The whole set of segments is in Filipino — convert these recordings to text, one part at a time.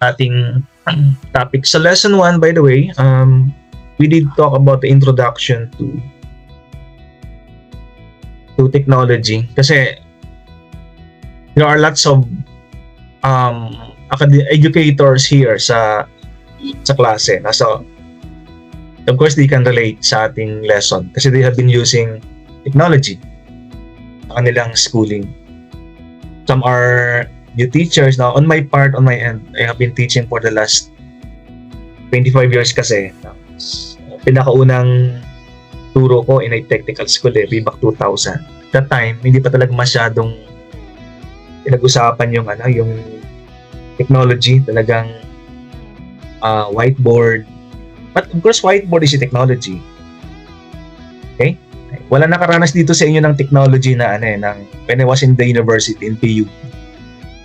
sa ating topic. Sa lesson 1, by the way, we did talk about the introduction to technology. Kasi there are lots of educators here sa klase. So, of course, they can relate sa ating lesson kasi they have been using technology sa kanilang schooling. Some are new teachers. Now, on my end, I have been teaching for the last 25 years kasi. Pinakaunang turo ko in a technical school way back 2000. That time, hindi pa talaga masyadong pinag-usapan yung technology, talagang whiteboard. But of course, whiteboard is a technology. Okay? Wala nakaranas dito sa inyo ng technology na when I was in the university in PU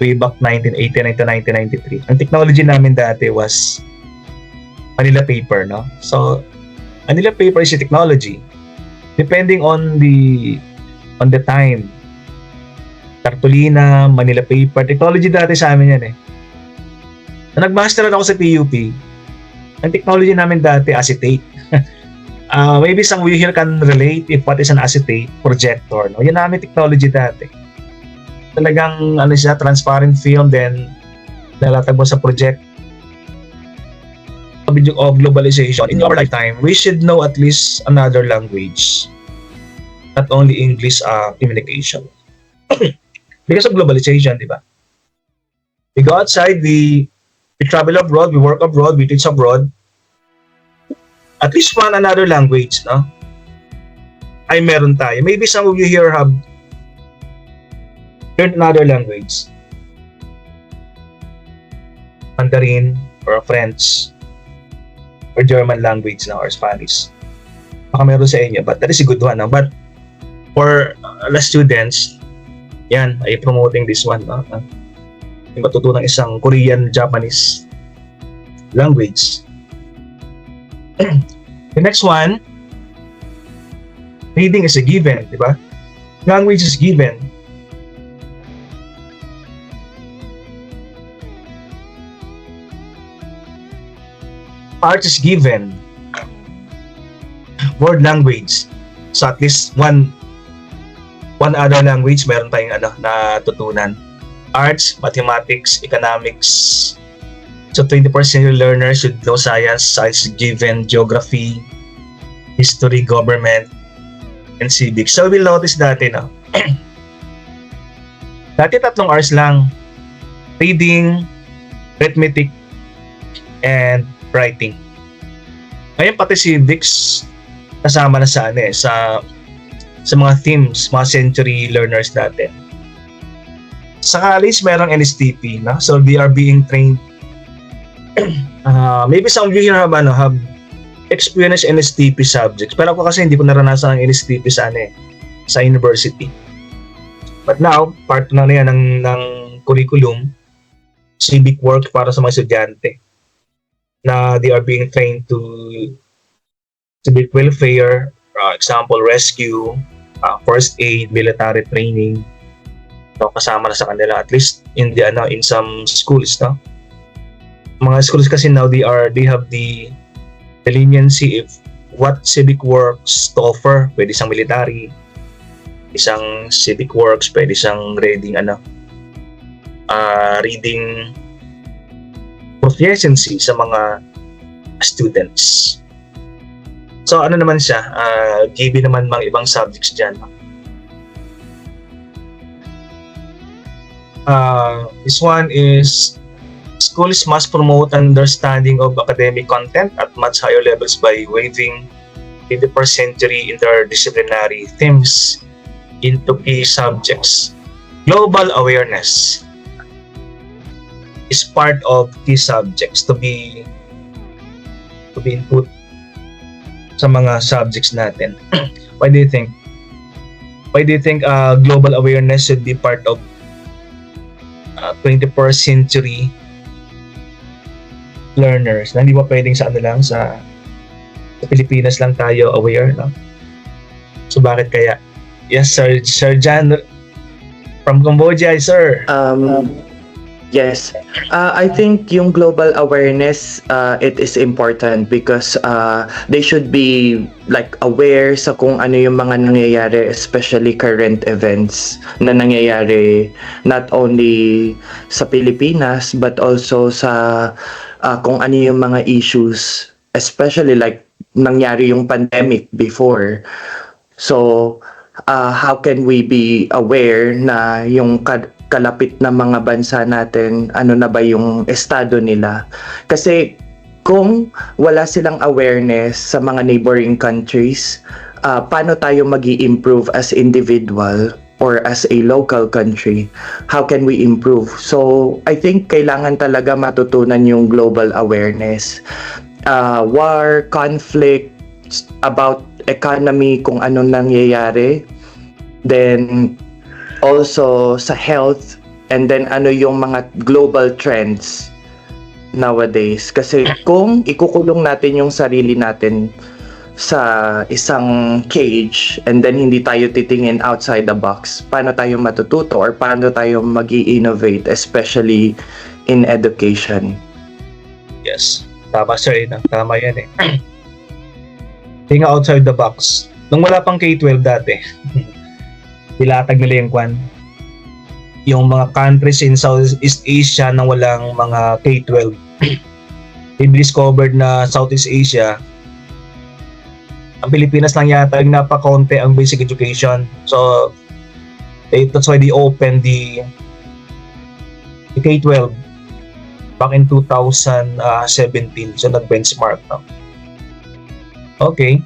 way back 1989 to 1993. Ang technology namin dati was Manila paper, no? So, Manila paper is a technology. Depending on the time. Cartolina, Manila paper, technology dati sa amin yan eh. Na nag-master ako sa PUP, ang technology namin dati, acetate. Maybe some of you here can relate if what is an acetate projector. No? Yan namin technology dati. Talagang siya, transparent film, then nalatag mo sa project. Of globalization, in our lifetime, we should know at least another language. Not only English communication. Because of globalization, di ba? We go outside, we travel abroad, we work abroad, we teach abroad. At least one another language, no? Ay meron tayo. Maybe some of you here have learned another language. Mandarin or French or German language na or Spanish. Baka meron sa inyo, but that is a good one. No? But for the students, yan, ay promoting this one. No? Yung matutunan isang Korean, Japanese language. The next one, reading is a given, di ba? Language is given. Art is given. Word language. So at least one other language meron tayong natutunan. Arts, mathematics, economics. So 21st century learners should know science given, geography, history, government, and civics. So we'll notice dati, no? Dati 3 hours lang. Reading, arithmetic, and writing. Ngayon pati civics kasama na sa mga themes, mga century learners natin. Sa college, merong NSTP, no? So they are being trained. Maybe some of you here have experienced NSTP subjects. Pero ako kasi hindi ko naranasan ang NSTP sa university. But now, part na yan ng curriculum, civic work para sa mga estudyante na they are being trained to civic welfare, example, rescue, first aid, military training. So, kasama na sa kanila at least in some schools, no? Mga schools kasi now they have the leniency if what civic works to offer. Pwede isang military, isang civic works, pwede isang reading proficiency sa mga students. So naman siya, given naman mga ibang subjects dyan. This one is schools must promote understanding of academic content at much higher levels by weaving 21st century interdisciplinary themes into key subjects. Global awareness is part of key subjects to be input sa mga subjects natin. Why do you think global awareness should be part of 21st century learners? Na hindi ba pwedeng sa Pilipinas lang tayo aware, no? So bakit kaya? Yes, Sir Jan from Cambodia, sir. Yes. I think yung global awareness, it is important because they should be like aware sa kung ano yung mga nangyayari, especially current events na nangyayari not only sa Pilipinas but also sa kung ano yung mga issues, especially like nangyari yung pandemic before. So, how can we be aware na yung kalapit na mga bansa natin, ano na ba yung estado nila? Kasi kung wala silang awareness sa mga neighboring countries, paano tayo magi-improve as individual or as a local country? How can we improve? So, I think kailangan talaga matutunan yung global awareness. War, conflict, about economy, kung anong nangyayari. Then, also sa health, and then ano yung mga global trends nowadays. Kasi kung ikukulong natin yung sarili natin sa isang cage and then hindi tayo titingin outside the box, paano tayo matututo or paano tayo mag-i-innovate, especially in education? Yes. Tama sir, tama yan eh. Think outside the box. Nung wala pang K-12 dati, ilatag nila yung yung mga countries in Southeast Asia na walang mga K-12. They discovered na Southeast Asia, ang Pilipinas lang yata yung napakaunti ang basic education. So, that's why they opened the K-12 back in 2017. So, nag-benchmark na. Okay.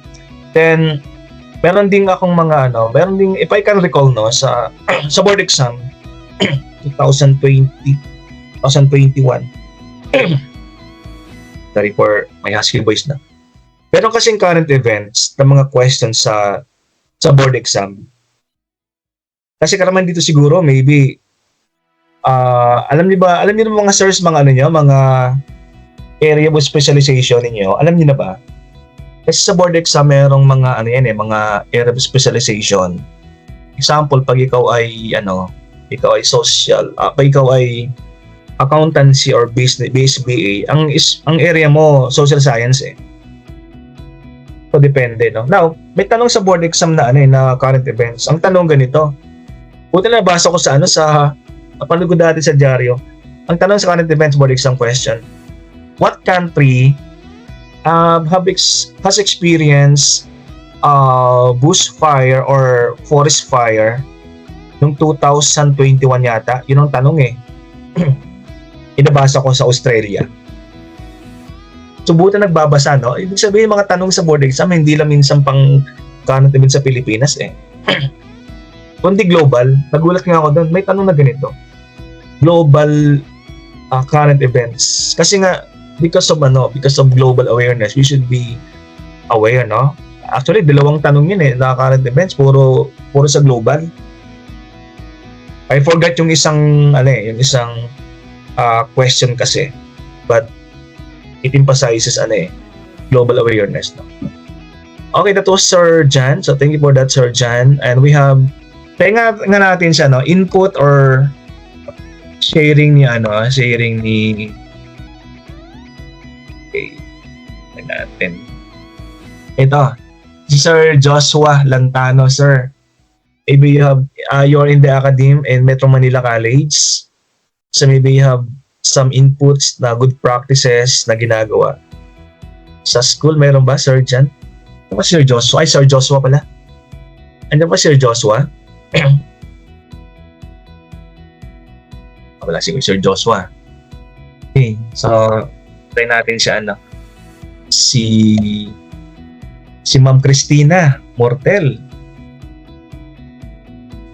Then, meron ding akong meron ding, if I can recall, sa board exam, 2020, 2021. Sorry for my husky voice na. Meron kasing current events na mga questions sa board exam. Kasi karamihan dito siguro, maybe, alam niyo ba mga sirs, mga mga area of specialization ninyo, alam niyo na ba? Kasi sa board exam, merong mga mga area of specialization. Example, pag ikaw ay social, pag ikaw ay accountancy or base BA, ang area mo social science eh. So depende, no. Now, may tanong sa board exam na na current events. Ang tanong ganito. Buti na basa ko sa napanood ko dati sa dyaryo. Ang tanong sa current events board exam question: what country has experienced bushfire or forest fire noong 2021 yata? Yun ang tanong eh. Inabasa ko sa Australia. Subutan nagbabasa, no? Ibig sabihin, mga tanong sa board exam, hindi lang minsan pang current events sa Pilipinas eh. Kundi global, nagulat nga ako doon, may tanong na ganito. Global current events. Kasi nga, because of global awareness, we should be aware, no? Actually, dalawang tanong yun eh, na current events, puro sa global. I forgot yung isang question kasi, but it emphasizes global awareness, no? Okay, that was Sir Jan. So thank you for that, Sir Jan. And we have, kaya nga natin siya, no, input or sharing ni okay, natin. Ito, si Sir Joshua Lantano, sir. Maybe you have, you're in the academe in Metro Manila College. So maybe you have some inputs na good practices na ginagawa. Sa school, mayroon ba, Sir Jan? Ano ba Sir Joshua? Ay, Sir Joshua pala. Ano ba Sir Joshua? Wala si Sir Joshua. Okay, so try natin siya si Ma'am Christina Mortel.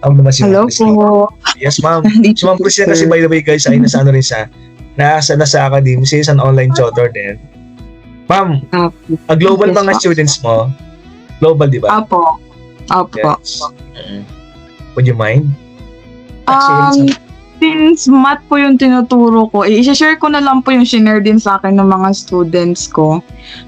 Naman si Hello po. Yes, ma'am. Si Ma'am Christina kasi, by the way guys, ay nasa rin siya. Nasa academy. She is an online tutor din. Ma'am, global yes, mga students mo? Global, di ba? Apo. Yes. Would you mind? Since math po yung tinuturo ko, i-share ko na lang po yung shinare din sa akin ng mga students ko.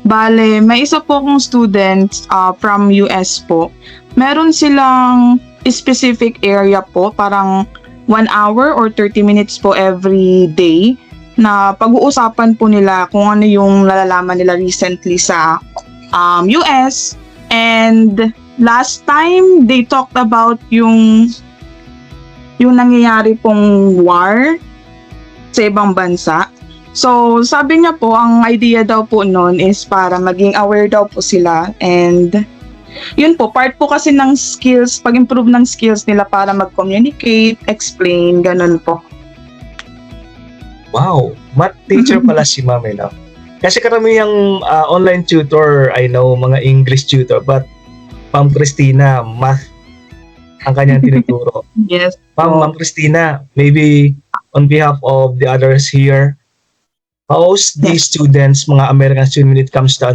Bale, may isa po akong student from US po. Meron silang specific area po, parang 1 hour or 30 minutes po every day na pag-uusapan po nila kung ano yung nalalaman nila recently sa US. And last time, they talked about yung nangyayari pong war sa ibang bansa. So, sabi niya po, ang idea daw po noon is para maging aware daw po sila, and yun po, part po kasi ng skills, pag-improve ng skills nila para mag-communicate, explain, ganun po. Wow, math teacher pala si Ma'am, no? Kasi karamihang online tutor, I know, mga English tutor, but Ma'am Christina, math ang kanyang tinuturo. Yes. Ma'am Christina, maybe on behalf of the others here, how's these students, mga American students, when it comes to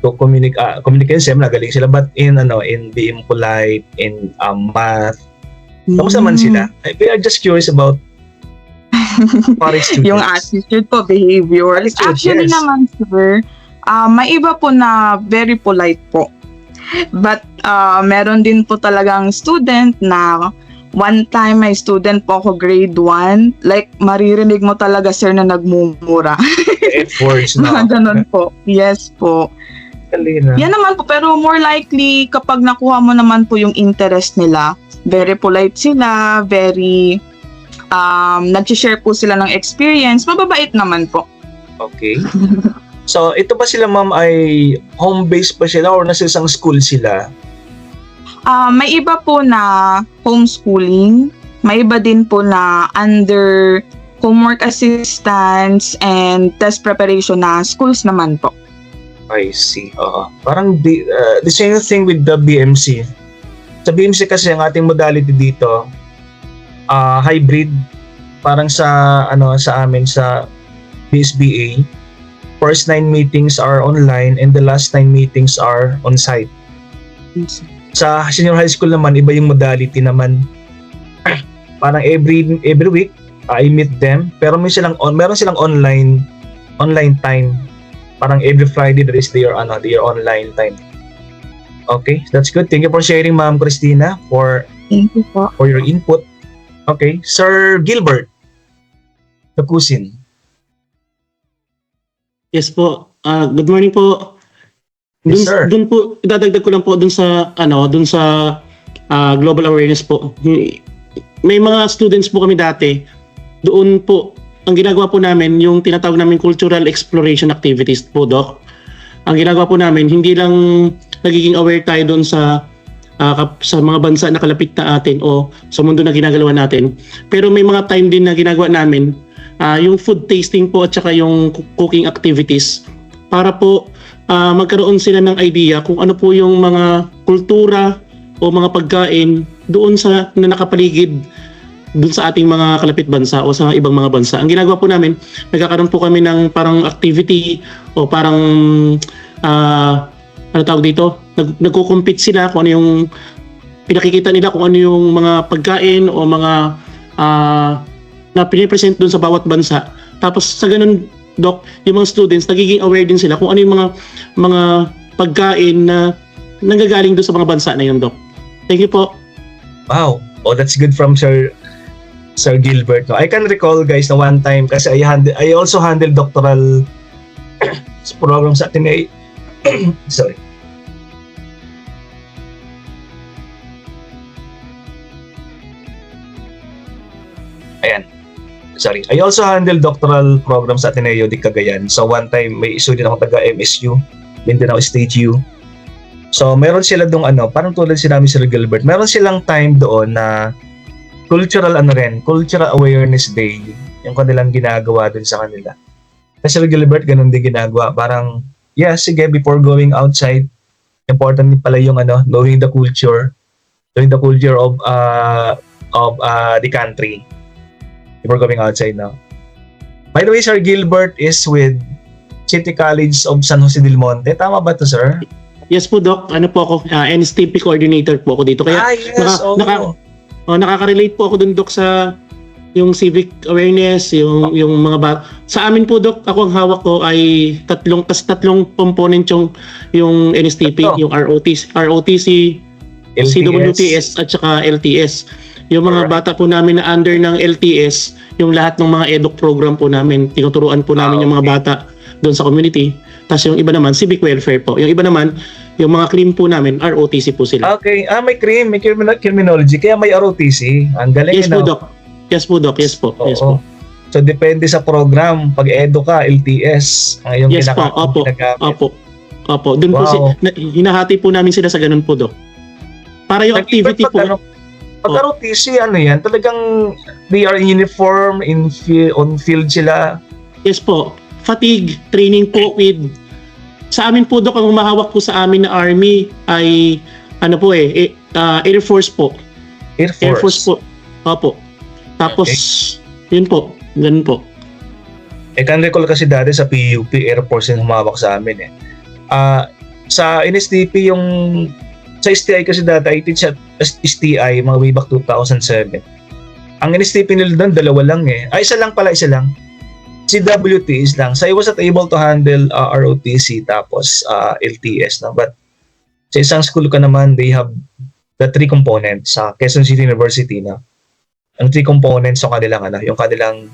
communicate, siyempre nagaling sila, but in being polite, in math, kamusta man sila? We are just curious about foreign students. Yung attitude po, behavior. Attitude, Actually yes. naman, sir, may iba po na very polite po. But meron din po talagang student na one time may student po ako grade 1, like maririnig mo talaga, sir, na nagmumura. Efforts, no? Ganun po. Yes po. Kalina. Yan naman po, pero more likely kapag nakuha mo naman po yung interest nila, very polite sila, very nag-share po sila ng experience, mababait naman po. Okay. So, ito ba sila, ma'am, ay home-based pa sila or nasa isang school sila? May iba po na homeschooling, may iba din po na under homework assistance and test preparation na schools naman po. I see. Parang the same thing with the BMC. Sa BMC kasi ang ating modality dito, hybrid, parang sa amin sa BSBA, first 9 meetings are online and the last 9 meetings are on site. Sa senior high school naman, iba yung modality naman. Parang every week I meet them, pero meron silang online time. Parang every Friday there is their online time. Okay, that's good. Thank you for sharing, Ma'am Christina, for Thank you po. your input. Okay, Sir Gilbert Takusin. Yes po. Good morning po. Yes, sir. Dun po, idadagdag ko lang po dun sa global awareness po. May mga students po kami dati. Doon po, ang ginagawa po namin, yung tinatawag namin cultural exploration activities po, Doc. Ang ginagawa po namin, hindi lang nagiging aware tayo doon sa mga bansa na kalapit na atin o sa mundo na ginagalawan natin. Pero may mga time din na ginagawa namin, yung food tasting po at saka yung cooking activities para po magkaroon sila ng idea kung ano po yung mga kultura o mga pagkain doon sa na nakapaligid doon sa ating mga kalapit bansa o sa ibang mga bansa. Ang ginagawa po namin, nagkakaroon po kami ng parang activity o parang ano tawag dito, nagko-compete sila kung ano yung pinakikita nila, kung ano yung mga pagkain o mga na pinipresent doon sa bawat bansa. Tapos sa ganun, Doc, yung mga students, nagiging aware din sila kung ano yung mga pagkain na nanggagaling doon sa mga bansa na yun, Doc. Thank you po. Wow. Oh, that's good from Sir Gilbert. No, I can recall, guys, na one time kasi I also handle doctoral program sa Ateneo. Sorry. Ayan. Sorry. I also handle doctoral programs sa Ateneo de Cagayan. So one time may issue din ako taga MSU, Mindanao State U. So meron sila dong parang tulad sinabi Sir Gilbert, meron silang time doon na cultural awareness day yung kanilang ginagawa dun sa kanila. Kasi Sir Gilbert ganun din ginagawa. Parang sige, before going outside, important din pala yung knowing the culture of the country before going outside now. By the way, Sir Gilbert is with City College of San Jose del Monte. Tama ba to, sir? Yes po, Doc. Ano po ako? NSTP coordinator po ako dito. Kaya yes. nakaka-relate po ako dun, Doc, sa yung civic awareness, yung mga sa amin po, Doc, ako ang hawak ko ay tatlong component yung NSTP, yung ROTC, LTS. CWTS at saka LTS. Yung mga bata po namin na under ng LTS, yung lahat ng mga EDUC program po namin, tinuturuan po namin yung mga bata doon sa community. Tapos yung iba naman, civic welfare po. Yung iba naman, yung mga CRIM po namin, ROTC po sila. Okay, may CRIM, may criminology, kaya may ROTC. Ang galing Yes po, yun, Doc. Yes po, Doc. Yes po. Yes Oo. po. So, depende sa program. Pag edo ka, LTS, ang iyong Yes po. Opo. ginagamit. Opo. Opo. Doon po hinahati po namin sila sa ganun po, Doc. Para yung activity po. Pag ROTC, ano yan, talagang they are in uniform, on field sila. Yes po. Fatigue, training po with... Sa amin po, Doc, ang humahawak po sa amin na Army ay, ano po Air Force po. Air Air Force po. Opo. Tapos, yun po. Ganun po. Can recall kasi dati sa PUP, Air Force yung humawak sa amin eh. Sa NSDP yung... Sa STI kasi dati, I teach at STI, mga way back 2007. Ang NSDP nila doon, dalawa lang eh. Isa lang. CWT is lang. So I was not able to handle ROTC tapos LTS. No? But sa isang school ka naman, they have the 3 components sa Quezon City University. No? Ang 3 components yung kanilang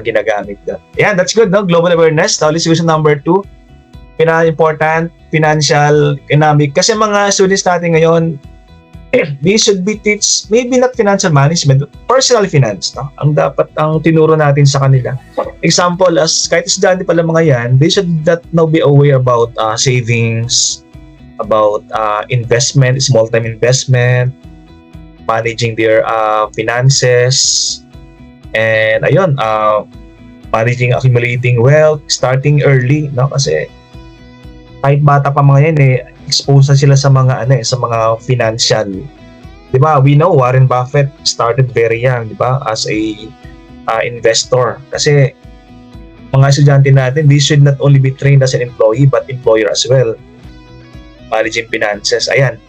ginagamit. Yeah, that's good. No? Global awareness. Policy question number 2. Important, financial, economic. Kasi mga students natin ngayon, they should be teach, maybe not financial management, but personal finance. No? Ang tinuro natin sa kanila. Example, as kahit estudyante pala mga yan, they should now be aware about savings, about investment, small-time investment, managing their finances, and ayun, managing, accumulating wealth, starting early. No? Kasi kahit bata pa mga yan expose na sila sa mga sa mga financial. 'Di ba? We know Warren Buffett started very young, 'di ba? As a investor. Kasi mga estudyante natin, they should not only be trained as an employee but employer as well. Managing finances. Ayan.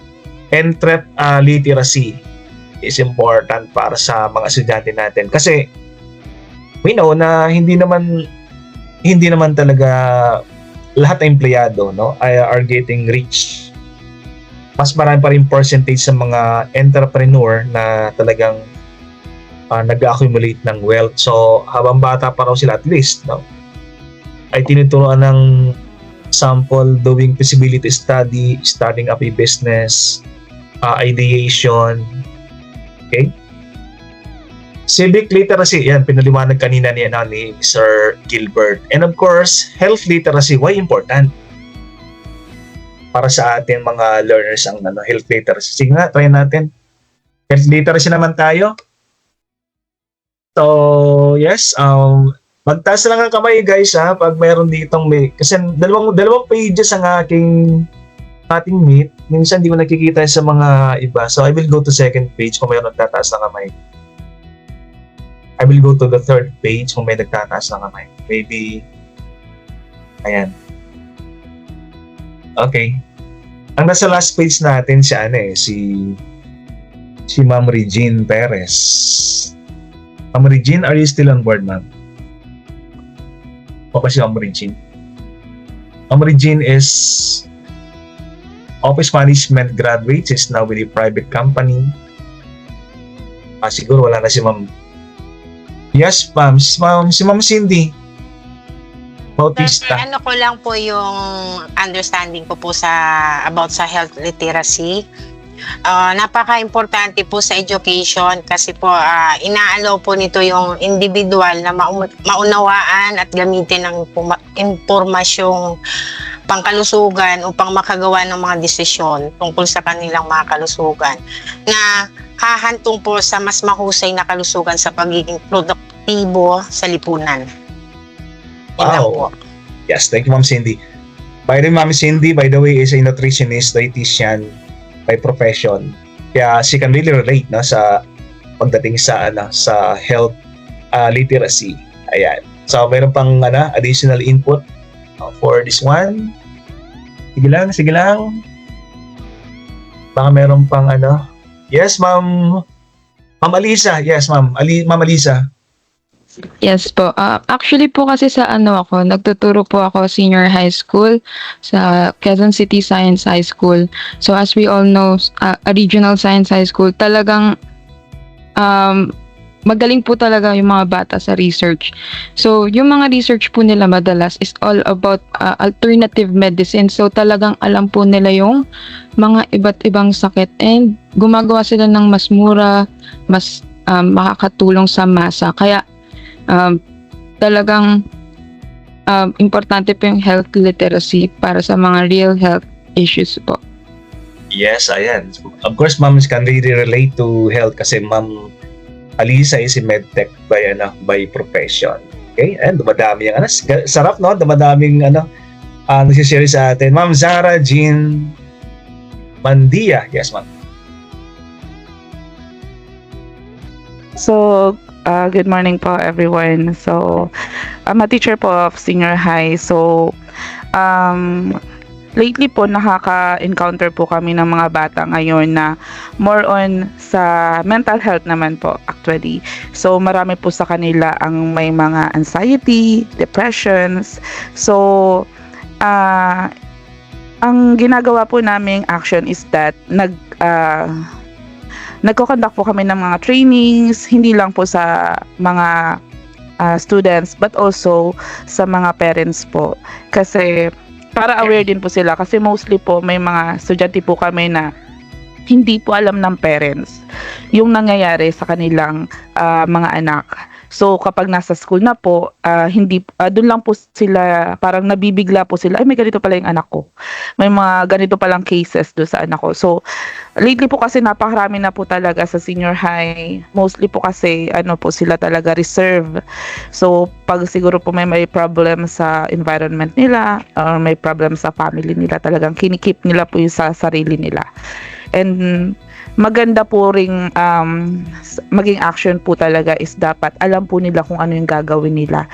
Entrep literacy is important para sa mga estudyante natin kasi we know na hindi naman talaga lahat ng empleyado are getting rich. Mas marami pa rin percentage sa mga entrepreneur na talagang nag-accumulate ng wealth. So habang bata pa raw sila, at least ay tinuturuan ng sample doing feasibility study, starting up a business, ideation. Okay? Civic literacy, yan, pinaliwanag kanina ni Sir Gilbert. And of course, health literacy, why important? Para sa ating mga learners ang health literacy. Sige nga, try natin. Health literacy naman tayo. So, yes, magtaas lang ang kamay guys pag mayroon ditong kasi dalawang pages ang ating meet. Minsan di mo nakikita sa mga iba. So, I will go to second page kung mayroon tataas na kamay. I will go to the third page kung may nagtataas na kamay. Maybe, ayan. Okay. Ang nasa last page natin si Ma'am Regine Perez. Ma'am Regine, are you still on board, ma'am? O kasi Ma'am Regine? Ma'am Regine is office management graduate. She's now with a private company. Siguro wala na si Ma'am. Yes, ma'am. Si Ma'am Cindy Bautista. Ano ko lang po yung understanding ko po about sa health literacy. Napaka-importante po sa education kasi po inaalaw po nito yung individual na maunawaan at gamitin ng impormasyong pangkalusugan upang makagawa ng mga desisyon tungkol sa kanilang mga kalusugan na hahantong po sa mas mahusay na kalusugan sa pagiging produktibo sa lipunan. Wow. Yes, thank you, Ma'am Cindy. By the way, Ma'am Cindy, by the way, is a nutritionist, dietitian by profession. Kaya she can really relate sa pagdating sa health literacy. Ayan. So, meron pang additional input for this one. Sige lang. Baka meron pang Yes, Ma'am Alisa. Yes, Ma'am Alisa. Yes po. Actually po kasi sa nagtuturo po ako senior high school sa Quezon City Science High School. So as we all know, a regional science high school, talagang magaling po talaga yung mga bata sa research. So, yung mga research po nila madalas is all about alternative medicine. So, talagang alam po nila yung mga iba't ibang sakit and gumagawa sila ng mas mura, mas makakatulong sa masa. Kaya, talagang importante po yung health literacy para sa mga real health issues po. Yes, ayan. Of course, ma'am can really relate to health kasi ma'am Alisa is in medtech by profession. Okay? And dumadami yung sarap no, dumadaming nagsishare sa atin. Ma'am Zara Jean Mandia. Yes, ma'am. So, good morning po everyone. So, I'm a teacher po of senior high. So, lately po nakaka-encounter po kami ng mga bata ngayon na more on sa mental health naman po actually. So marami po sa kanila ang may mga anxiety, depressions. So ang ginagawa po naming action is that nagko-conduct po kami ng mga trainings, hindi lang po sa mga students but also sa mga parents po. Kasi para aware din po sila kasi mostly po may mga estudyante po kami na hindi po alam ng parents yung nangyayari sa kanilang mga anak. So kapag nasa school na po, doon lang po sila parang nabibigla po sila, ay may ganito pala yung anak ko. May mga ganito palang cases doon sa anak ko. So lately po kasi napakarami na po talaga sa senior high. Mostly po kasi po sila talaga reserve. So pag siguro po may problem sa environment nila or may problem sa family nila, talagang kinikip nila po yung sa sarili nila. And maganda po ring maging action po talaga is dapat alam po nila kung ano yung gagawin nila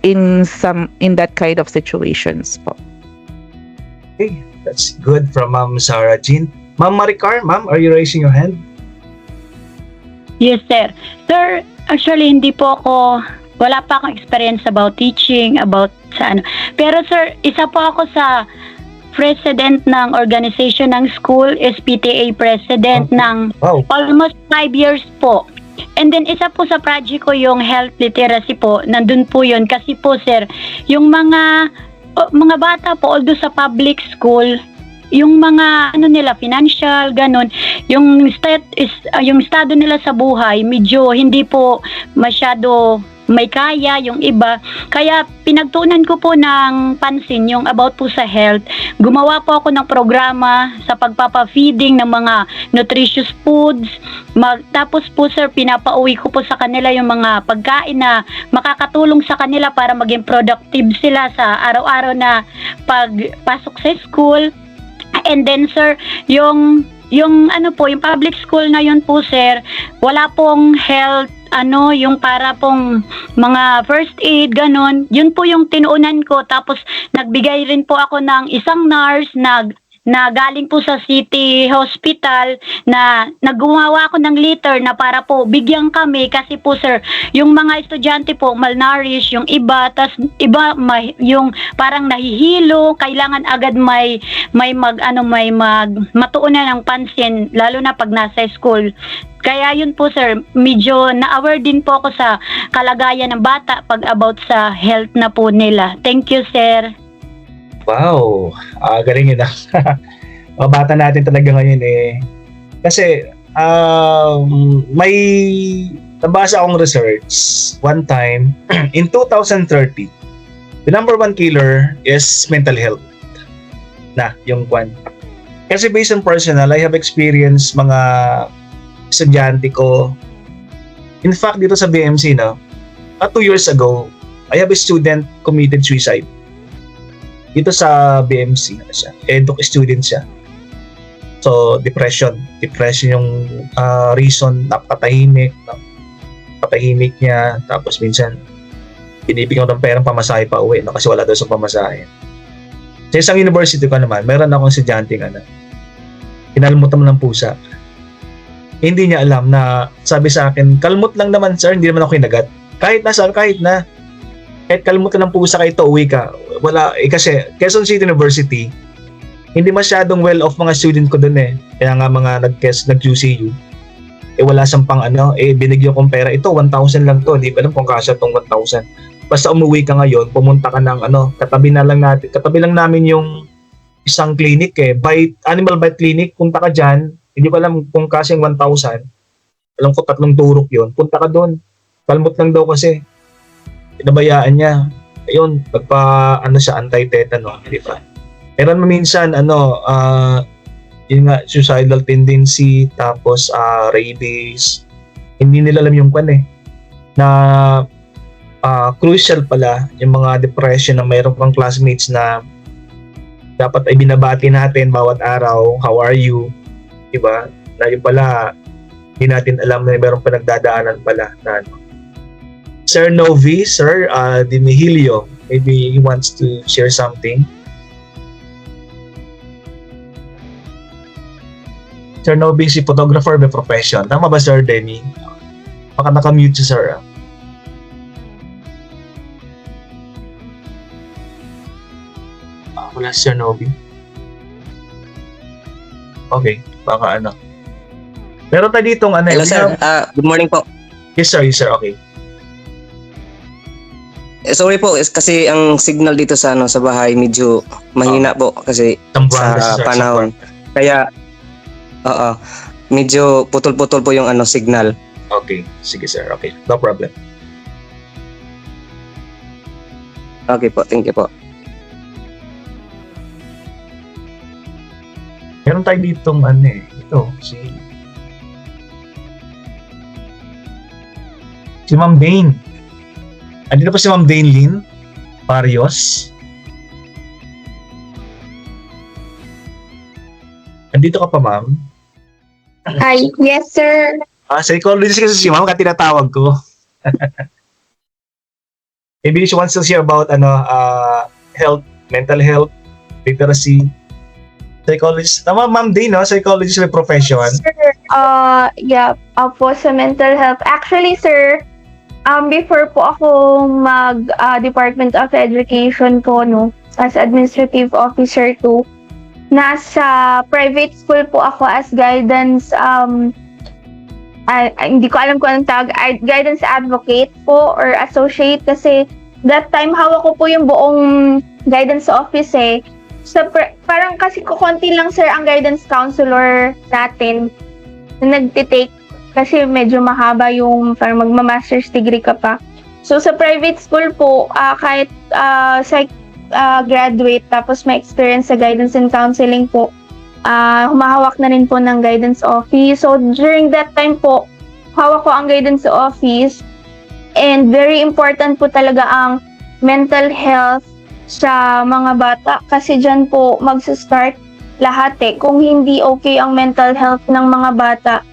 in that kind of situations po. Okay, that's good from Ma'am Zara Jean. Ma'am Maricar, ma'am, are you raising your hand? Yes, sir. Sir, actually hindi po ako, wala pa akong experience about teaching, about sa ano. Pero sir, isa po ako sa president ng organization ng school, SPTA president ng almost 5 years po. And then isa po sa project ko yung health literacy po, nandun po yun kasi po sir, yung mga bata po, although sa public school, yung mga nila financial ganun, yung estado nila sa buhay medyo hindi po masyado may kaya yung iba, kaya pinagtuunan ko po ng pansin yung about po sa health. Gumawa po ako ng programa sa pagpapa-feeding ng mga nutritious foods. Tapos po sir, pinapauwi ko po sa kanila yung mga pagkain na makakatulong sa kanila para maging productive sila sa araw-araw na pagpasok sa school. And then sir, yung yung public school na yun po sir, wala pong health yung para pong mga first aid, ganun. Yun po yung tinuunan ko. Tapos, nagbigay rin po ako ng isang nurse na galing po sa city hospital na naggumawa ako ng litter na para po bigyan kami kasi po sir, yung mga estudyante po malnourished, yung iba, tas iba yung parang nahihilo, kailangan agad may matuunan ng pansin lalo na pag nasa school. Kaya yun po sir, medyo na-aware din po ako sa kalagayan ng bata pag about sa health na po nila. Thank you sir. Wow, galing yun mga bata natin talaga ngayon kasi may nabasa akong research one time in 2030 the number one killer is mental health na yung kwan. Kasi based on personal, I have experienced mga estudyante ko. In fact, dito sa BMC 2 years ago, I have a student committed suicide. Dito sa BMC, eduk student siya. So, depression yung reason, napakatahimik niya, tapos minsan binibigyan ko ng perang pamasahe pa uwi kasi wala daw sa pamasahe. Sa isang university ko naman, meron akong estudyanteng kinalmutan mo ng pusa. Hindi niya alam na sabi sa akin, kalmot lang naman sir, hindi naman ako kinagat. Kahit kalmutan ng pusa kayo, uwi ka. Wala, kasi Quezon City University, hindi masyadong well-off mga student ko dun Kaya nga mga nag-QCU. wala siyang pang ano, binigyan kong pera, ito 1,000 lang to, hindi ko alam kung kasya tong 1,000. Basta umuwi ka ngayon, pumunta ka ng ano, katabi lang namin yung isang clinic Animal Bite Clinic, punta ka dyan, hindi ko alam kung kasya yung 1,000, alam ko 3 turok yon, punta ka doon, kalmot lang daw kasi, pinabayaan niya, ayun, siya, anti-tetano, di ba? Meron minsan, yun nga, suicidal tendency, tapos rabies, hindi nila alam yung na crucial pala yung mga depression na mayroon kang classmates na dapat ay binabati natin bawat araw, how are you, diba? Na yun pala, hindi natin alam na mayroong pinagdadaanan pala na Sir Novi, Sir Dimihilio, maybe he wants to share something. Sir Novi, si photographer by profession. Tama ba, Sir Denny? Baka nakamute si Sir. Wala si Sir Novi. Okay, baka ano. Meron tayo ditong Hello sir, good morning po. Yes sir, okay. Sorry po, kasi ang signal dito sa sa bahay medyo mahina po kasi Tambuanga, sa sir, panahon. Kaya medyo putol-putol po yung signal. Okay, sige sir, okay. No problem. Okay po, thank you po. Meron tayo ditong ito, si Ma'am Dane. Andito pa si Ma'am Dane Lynn Barrios. Andito ka pa, ma'am? Hi, yes sir. Psychologist kasi si ma'am, kaya tinatawag ko. Maybe she wants to share about health, mental health, literacy. Psychologist. Tama, Ma'am Dane, no? Psychologist by profession. Sir, yeah, po sa mental health. Actually, sir, before po ako Department of Education po, no, as administrative officer too, nasa private school po ako as guidance, hindi ko alam kung anong tawag, guidance advocate po or associate kasi that time hawak ko po yung buong guidance office parang kasi konti lang sir ang guidance counselor natin na nagtitake kasi medyo mahaba yung parang magma-master's degree ka pa. So sa private school po, kahit graduate tapos may experience sa guidance and counseling po, humahawak na rin po ng guidance office. So during that time po, hawak ko ang guidance office and very important po talaga ang mental health sa mga bata kasi dyan po magsa-start lahat Kung hindi okay ang mental health ng mga bata,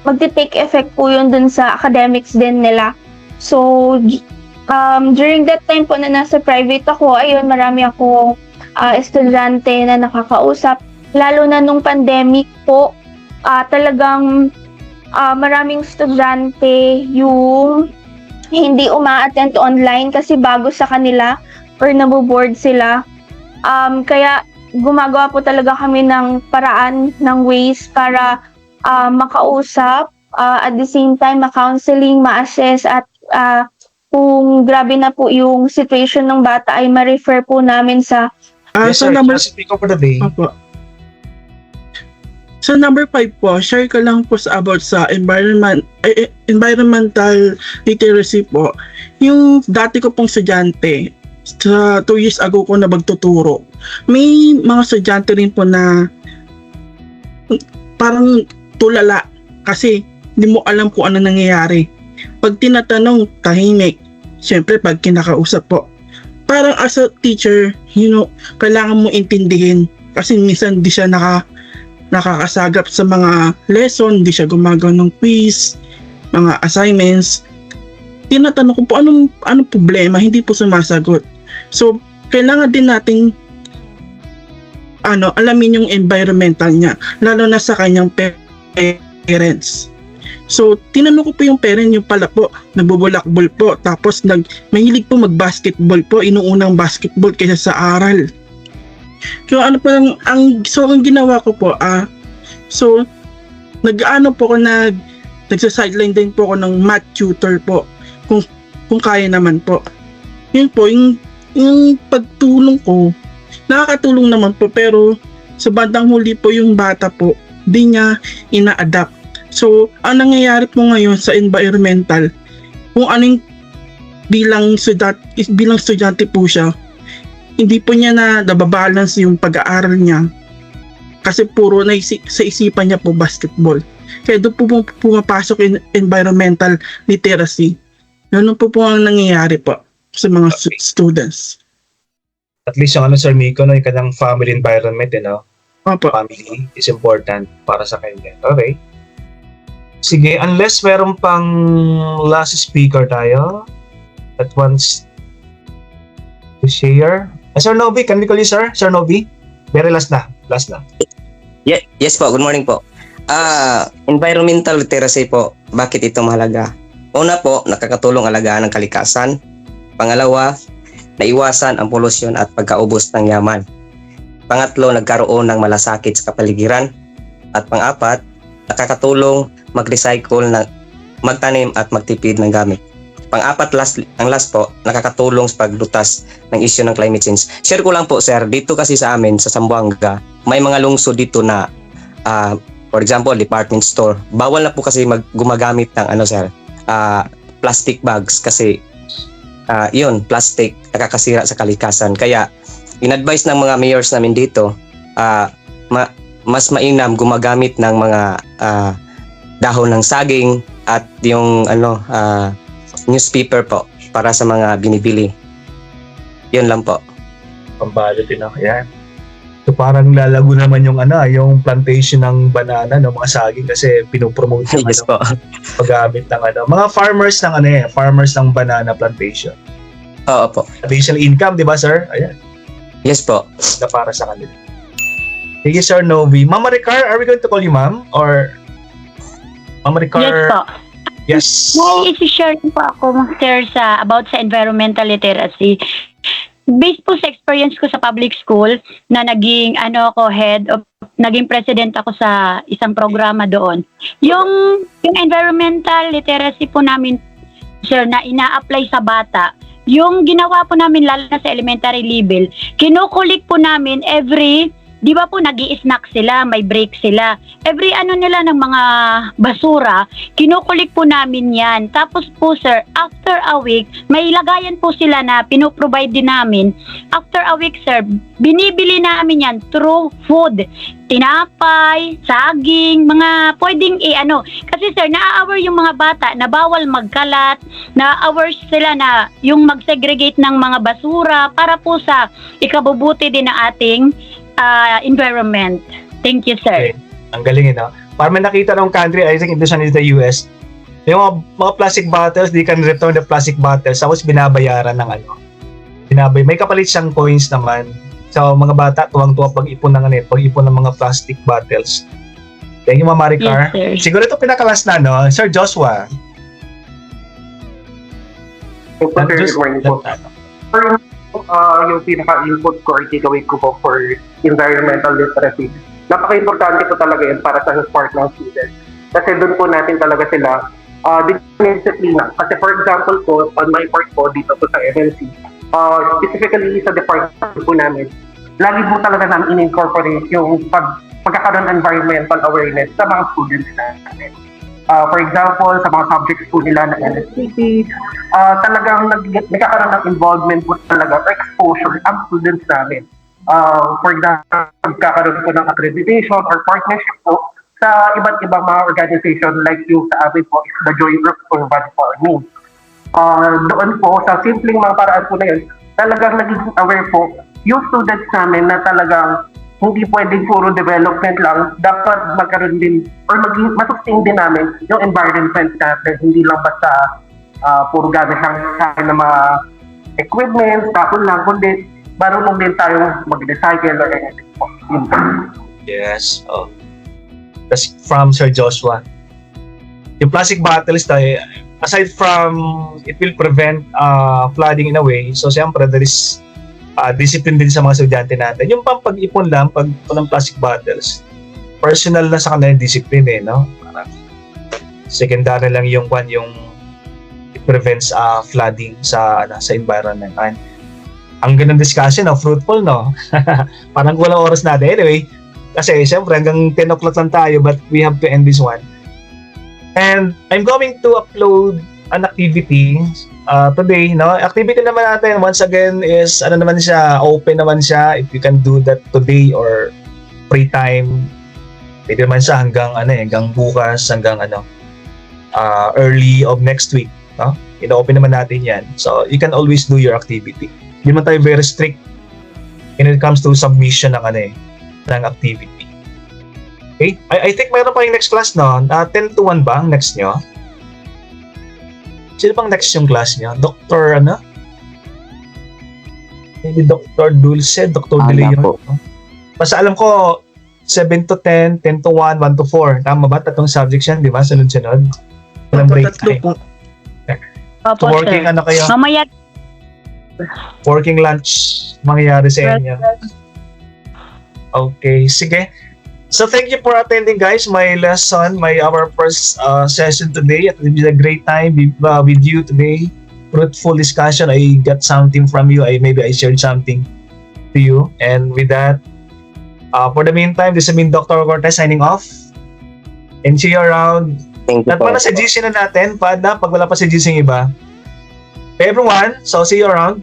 magti-take effect po yun dun sa academics din nila. So, during that time po na nasa private ako, ayun, marami akong estudyante na nakakausap. Lalo na nung pandemic po, talagang maraming estudyante yung hindi uma-attend online kasi bago sa kanila or naboboard sila. Kaya gumagawa po talaga kami ng paraan, ng ways para makausap, at the same time ma-counseling, ma-assess at kung grabe na po yung situation ng bata ay ma-refer po namin sa Yes, sir. Speak for the day. Opo. So number 5 po, share ko lang po about sa environmental literacy po. Yung dati ko pong estudyante, sa 2 years ago ko na magtuturo, may mga estudyante rin po na parang tulala kasi hindi mo alam kung ano nangyayari. Pag tinatanong, tahimik. Siyempre, pag kinakausap po, parang as a teacher, kailangan mo intindihin kasi minsan di siya nakakasagap sa mga lesson, di siya gumagawa ng quiz, mga assignments. Tinatanong ko po anong problema, hindi po sumasagot. So, kailangan din nating alamin yung environmental niya, lalo na sa kanyang parents. So, tinanong ko po yung parent, yung pala po, nagbubulakbol po, tapos mahilig po mag-basketball po, inuunang basketball kaysa sa aral. So, ang ginawa ko po, nag-ano po ako, nagsa-sideline din po ako ng math tutor po. Kung kaya naman po. Yun po, yung pagtulong ko, nakakatulong naman po, pero sa bandang huli po yung bata po, di niya ina-adapt. So, ang nangyayari po ngayon sa environmental, kung anong bilang estudyante po siya, hindi po niya nababalance yung pag-aaral niya kasi puro sa isipan niya po basketball. Kaya doon po pumapasok yung environmental literacy. Ganun po ang nangyayari po sa mga students. At least yung Sir Miko, no, yung kanyang family environment, Opo. family is important para sa kanya. Okay. Sige, unless meron pang last speaker tayo that wants to share. Sir Novi, can we call you sir? Sir Novi? Very last na. Yes po, good morning po. Environmental literacy po, bakit ito mahalaga? Una po, nakakatulong alagaan ng kalikasan. Pangalawa, naiwasan ang polusyon at pagkaubos ng yaman. Pangatlo, nagkaroon ng malasakit sa kapaligiran. At pang-apat, nakakatulong mag-recycle, magtanim at magtipid ng gamit. Pang-apat, ang last po, nakakatulong sa paglutas ng issue ng climate change. Share ko lang po sir, dito kasi sa amin sa Zamboanga, may mga lungsod dito na for example, department store. Bawal na po kasi gumagamit ng plastic bags kasi yun, plastic nakakasira sa kalikasan. Kaya in-advise ng mga mayors namin dito, mas mainam gumagamit ng mga dahon ng saging at yung newspaper po para sa mga binibili. Yun lang po. Pambalot din ako yan. So parang lalago naman yung yung plantation ng banana ng mga saging kasi pinopromote yung Yes po. paggamit ng mga farmers ng farmers ng banana plantation. Oo po. Additional income, di ba sir? Ayan, Yes po. na para sa kanila. Sige Sir Novi. Mama Ricar, are we going to call you ma'am? Or Mama Ricar? Yes po. Yes. May isi-share po ako, sir, about sa environmental literacy. Based po sa experience ko sa public school na naging naging president ako sa isang programa doon. Yung environmental literacy po namin, sir, na ina-apply sa bata, yung ginawa po namin lalo na sa elementary level, kinukulik po namin di ba po nag-i-snack sila, may break sila. Every nila ng mga basura, kinukulik po namin yan. Tapos po sir, after a week, may lagayan po sila na pinoprovide din namin. After a week sir, binibili namin yan through food. Tinapay, saging, mga pwedeng Kasi sir, na-aware yung mga bata na bawal magkalat, na-aware sila na yung mag-segregate ng mga basura para po sa ikabubuti din ng ating environment. Thank you, sir. Okay. Ang galing Para may nakita ng country, I think ito sa US, yung mga plastic bottles, they can return the plastic bottles, tapos binabayaran ng may kapalit siyang coins naman. So mga bata, tuwang-tuwa pag-ipon ng mga plastic bottles. Thank you, Mama Ricar. Yes, sir. Siguro ito pinakalas na, Sir Joshua. Good morning po. Yung pinaka-input ko or takeaway ko po for environmental literacy. Napaka-importante po talaga yan para sa support ng students. Kasi doon po natin talaga sila disiplina. Kasi for example po, on my part po dito po sa MLC, specifically sa department po namin, lagi po talaga namin in-incorporate yung pagkakaroon ng environmental awareness sa mga students natin. For example, sa mga subjects po nila ng NSTP, talagang nagkakaroon ng involvement po talaga or exposure ang students namin. For example, nagkakaroon po ng accreditation or partnership po sa iba't ibang mga organization like yung sa amin po is the Joy Group for Body Farming. Doon po, sa simpleng mga paraan po na yun, talagang naging aware po yung students namin na talagang hindi pwedeng puro development lang, dapat magkaroon din or masustain din namin yung environment natin, hindi lang basta puro gamit lang ng mga equipment, tapos lang, kundi marunong din tayong mag-recycle or anything po. Yes. That's from Sir Joshua. Yung plastic bottles tayo, aside from it will prevent flooding in a way, so siyempre there is discipline din sa mga estudyante natin. Yung pag-ipon lang, pag ng plastic bottles, personal na sa kanila yung discipline eh, no? Parang secondary lang yung it prevents flooding sa environment. And ang ganang discussion, no? Fruitful, no? Parang walang oras natin. Anyway, kasi siyempre hanggang 10 o'clock lang tayo, but we have to end this one. And I'm going to upload an activity today, no? Activity naman natin, once again, is naman siya, open naman siya. If you can do that today or free time, pwede naman siya hanggang bukas, hanggang early of next week, no? Ino-open naman natin yan. So, you can always do your activity. Hindi man tayo very strict when it comes to submission ng activity. Okay? I think mayroon pa yung next class, no? 10 to 1 ba ang next nyo? Sino pang next yung class nyo? Dr. Maybe Dr. Dulce, Dr. De Leon. po. No? Basta alam ko, 7 to 10, 10 to 1, 1 to 4. Tama ba? Tatlong subjects yan, di ba? Sunod-sunod. Walang break time. So, Opo, working sir. kayo? Mamaya, Working lunch mangyayari sa inyo. Okay, sige. So thank you for attending, guys, my lesson, our first session today. It was a great time with you today. Fruitful discussion. I got something from you. Maybe I shared something to you. And with that, for the meantime, this has been Dr. Cortez signing off. And see you around. Thank you At po. para sa GC na natin, pag wala pa sa GC yung iba. Everyone, so see you around.